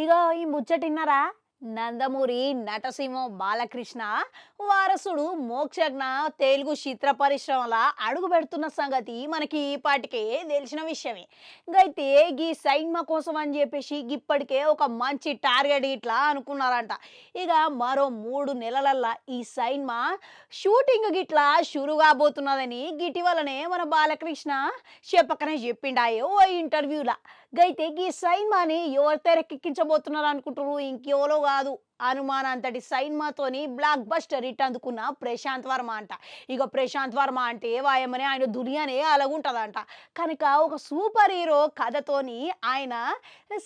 ఇగో ఈ ముచ్చటిన్నరా నందమూరి నటసింహం బాలకృష్ణ వారసుడు మోక్షజ్ఞ తెలుగు చిత్ర పరిశ్రమల అడుగు పెడుతున్న సంగతి మనకి ఈ పాటికే తెలిసిన విషయమే. అయితే గీ సైన్మా కోసం అని చెప్పేసి ఇప్పటికే ఒక మంచి టార్గెట్ ఇట్లా అనుకున్నారంట. ఇక మరో 3 నెలలల్లా ఈ సైన్మా షూటింగ్ గిట్లా షురు కాబోతున్నదని గిటివలనే మన బాలకృష్ణ చెప్పకనే చెప్పిండాయో ఓ ఇంటర్వ్యూలా. గైతే గీ సైన్మాని ఎవరు తెరకెక్కించబోతున్నారు అనుకుంటున్నారు, ఇంకెవరో కాదు, అనుమానంతటి సైన్మాతోని బ్లాక్ బస్టర్ హిట్ అందుకున్న ప్రశాంత్ వర్మ అంట. ఇక ప్రశాంత్ వర్మ అంటే వాయమని ఆయన దునియానే అలాగుంటుందంట. కనుక ఒక సూపర్ హీరో కథతోని ఆయన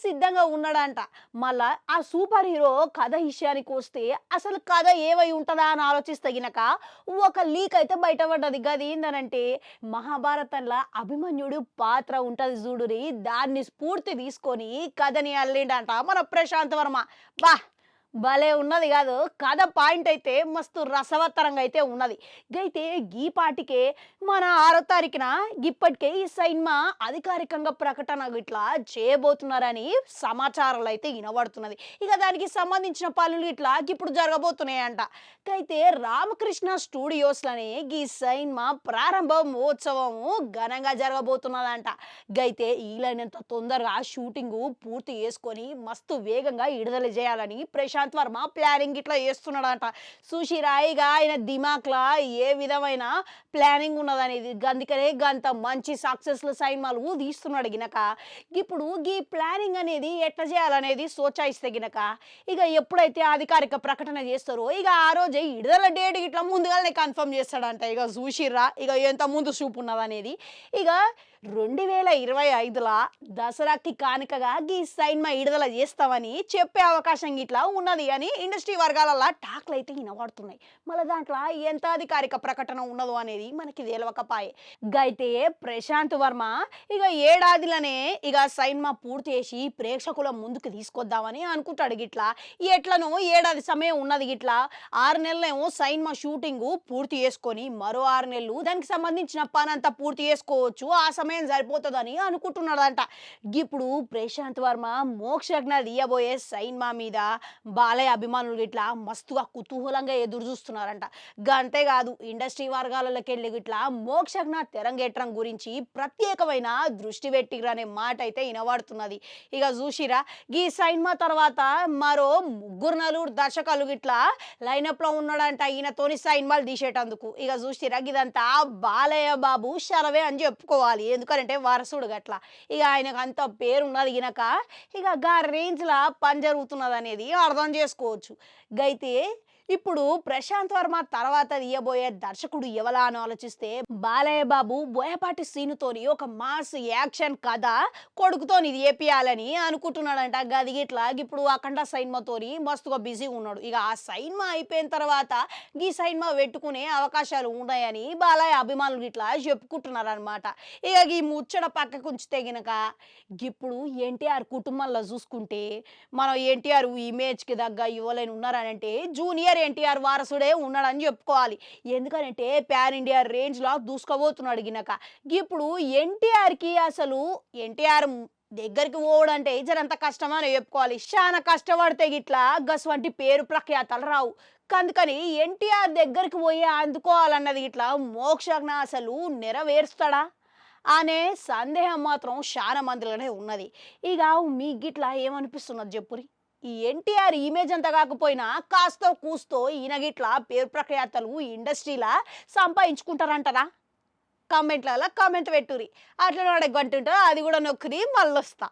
సిద్ధంగా ఉన్నాడంట. మళ్ళా ఆ సూపర్ హీరో కథ విషయానికి వస్తే అసలు కథ ఏవై ఉంటుందా అని ఆలోచిస్తే గినక ఒక లీక్ అయితే బయటపడ్డది. గది ఏందనంటే మహాభారతంలో అభిమన్యుడు పాత్ర ఉంటుంది చూడురి, దాన్ని స్ఫూర్తి తీసుకొని కథని అల్లిండంట మన ప్రశాంత్ వర్మ. బా భలే ఉన్నది కాదు కథ. పాయింట్ అయితే మస్తు రసవత్తరంగా అయితే ఉన్నది. అయితే గీ పాటికే మన 6వ తారీఖున ఇప్పటికే ఈ సినిమా అధికారికంగా ప్రకటన ఇట్లా చేయబోతున్నారని సమాచారాలు అయితే వినబడుతున్నది. ఇక దానికి సంబంధించిన పనులు ఇట్లా ఇప్పుడు జరగబోతున్నాయంట. అయితే రామకృష్ణ స్టూడియోస్లోనే ఈ సినిమా ప్రారంభ మహోత్సవము ఘనంగా జరగబోతున్నదంట. అయితే వీలైనంత తొందరగా షూటింగ్ పూర్తి చేసుకొని మస్తు వేగంగా విడుదల చేయాలని ప్రశాంత్ వర్మ ప్లానింగ్ ఇట్లా చేస్తున్నాడంట. సుషిరాయిగా ఆయన దిమాక్లా ఏ విధమైన ప్లానింగ్ ఉన్నదనేది, అందుకనే గంత మంచి సక్సెస్ల సినిమాలు తీస్తున్నాడు గినక. ఇప్పుడు ఈ ప్లానింగ్ అనేది ఎట్లా చేయాలనేది సోచాయిస్తే గినక ఇక ఎప్పుడైతే అధికారిక ప్రకటన చేస్తారో ఇక ఆ రోజే విడుదల డేట్ ఇట్లా ముందుగానే కన్ఫర్మ్ చేస్తాడంట. ఇక చూసిర్రా ఇక ఎంత ముందు చూపు ఉన్నదనేది. ఇక 2025ల దసరాకి కానుకగా ఈ సినిమా విడుదల చేస్తామని చెప్పే అవకాశం ఇట్లా ఉన్నది అని ఇండస్ట్రీ వర్గాలలో టాక్లు అయితే వినబడుతున్నాయి. మళ్ళీ దాంట్లో ఎంత అధికారిక ప్రకటన ఉన్నదో అనేది మనకి తెలియకపాయే. అయితే ప్రశాంత్ వర్మ ఇక ఏడాదిలోనే ఇక సినిమా పూర్తి చేసి ప్రేక్షకుల ముందుకు తీసుకొద్దామని అనుకుంటాడు. గిట్లా ఎట్లనో ఏడాది సమయం ఉన్నది. గిట్లా 6 నెలలేమో సినిమా షూటింగ్ పూర్తి చేసుకొని మరో 6 నెలలు దానికి సంబంధించిన పని అంతా పూర్తి చేసుకోవచ్చు, ఆ సమయం సరిపోతుందని అనుకుంటున్నాడంట. ఇప్పుడు ప్రశాంత్ వర్మ మోక్షజ్ఞ తీయబోయే సినిమా మీద బాలయ్య అభిమానులు ఇట్లా మస్తుగా కుతూహలంగా ఎదురు చూస్తున్నారంట. అంతేకాదు ఇండస్ట్రీ వర్గాలలోకి వెళ్ళి ఇట్లా మోక్షజ్ఞ తెరంగేట్రం గురించి ప్రత్యేకమైన దృష్టి పెట్టిరనే మాట అయితే వినబడుతున్నది. ఇక చూసిరా ఈ సినిమా తర్వాత మరో 3 దర్శకులు ఇట్లా లైనప్ లో ఉన్నాడంట ఈయనతోని సినిమాలు తీసేటందుకు. ఇక చూసిరా ఇదంతా బాలయ్య బాబు శరవే అని చెప్పుకోవాలి, ఎందుకంటే వారసుడు గట్లా. ఇక ఆయనకు అంత పేరున్నది గినక ఇక గా రేంజ్లా పని జరుగుతున్నది అనేది అర్థం చేసుకోవచ్చు. అయితే ఇప్పుడు ప్రశాంత్ వర్మ తర్వాత తీయబోయే దర్శకుడు ఎవలా అని ఆలోచిస్తే బాలయ్య బాబు బోయపాటి సీనుతోని ఒక మాస్ యాక్షన్ కథ కొడుకుతోని ఇది ఏపియాలని అనుకుంటున్నాడంట. గది ఇట్లా ఇప్పుడు అఖండ సినిమాతోని మస్తుగా బిజీగా ఉన్నాడు. ఇక ఆ సినిమా అయిపోయిన తర్వాత ఈ సినిమా పెట్టుకునే అవకాశాలు ఉన్నాయని బాలయ్య అభిమానులు ఇట్లా చెప్పుకుంటున్నారు అనమాట. ఇక ఈ ముచ్చట పక్కకు ఉంచితే గినక ఇప్పుడు ఎన్టీఆర్ కుటుంబంలో చూసుకుంటే మనం ఎన్టీఆర్ ఇమేజ్కి దగ్గ ఇవ్వలేని ఉన్నారనంటే జూనియర్ ఎన్టీఆర్ వారసుడే ఉన్నాడని చెప్పుకోవాలి. ఎందుకంటే ప్యాన్ ఇండియా రేంజ్లో దూసుకోబోతున్నాడు గినక. ఇప్పుడు ఎన్టీఆర్కి అసలు ఎన్టీఆర్ దగ్గరికి పోవడంటే జరంత కష్టమా అని చెప్పుకోవాలి. చాలా కష్టపడితే గిట్లా గస్వంటి పేరు ప్రఖ్యాతలు రావు. అందుకని ఎన్టీఆర్ దగ్గరికి పోయి అందుకోవాలన్నది ఇట్లా మోక్షజ్ఞ అసలు నెరవేరుస్తాడా అనే సందేహం మాత్రం చాలా మందిలోనే ఉన్నది. ఇక మీ గిట్లా ఏమనిపిస్తున్నది చెప్పురి. ఈ ఎన్టీఆర్ ఇమేజ్ అంతా కాకపోయినా కాస్తో కూస్తో ఈయన గిట్లా పేరు ప్రఖ్యాతలు ఇండస్ట్రీలా సంపాదించుకుంటారంటారా? కామెంట్లలో కామెంట్ పెట్టురి. అట్లా గంటుంటారు, అది కూడా నొక్కురి మళ్ళొస్తా.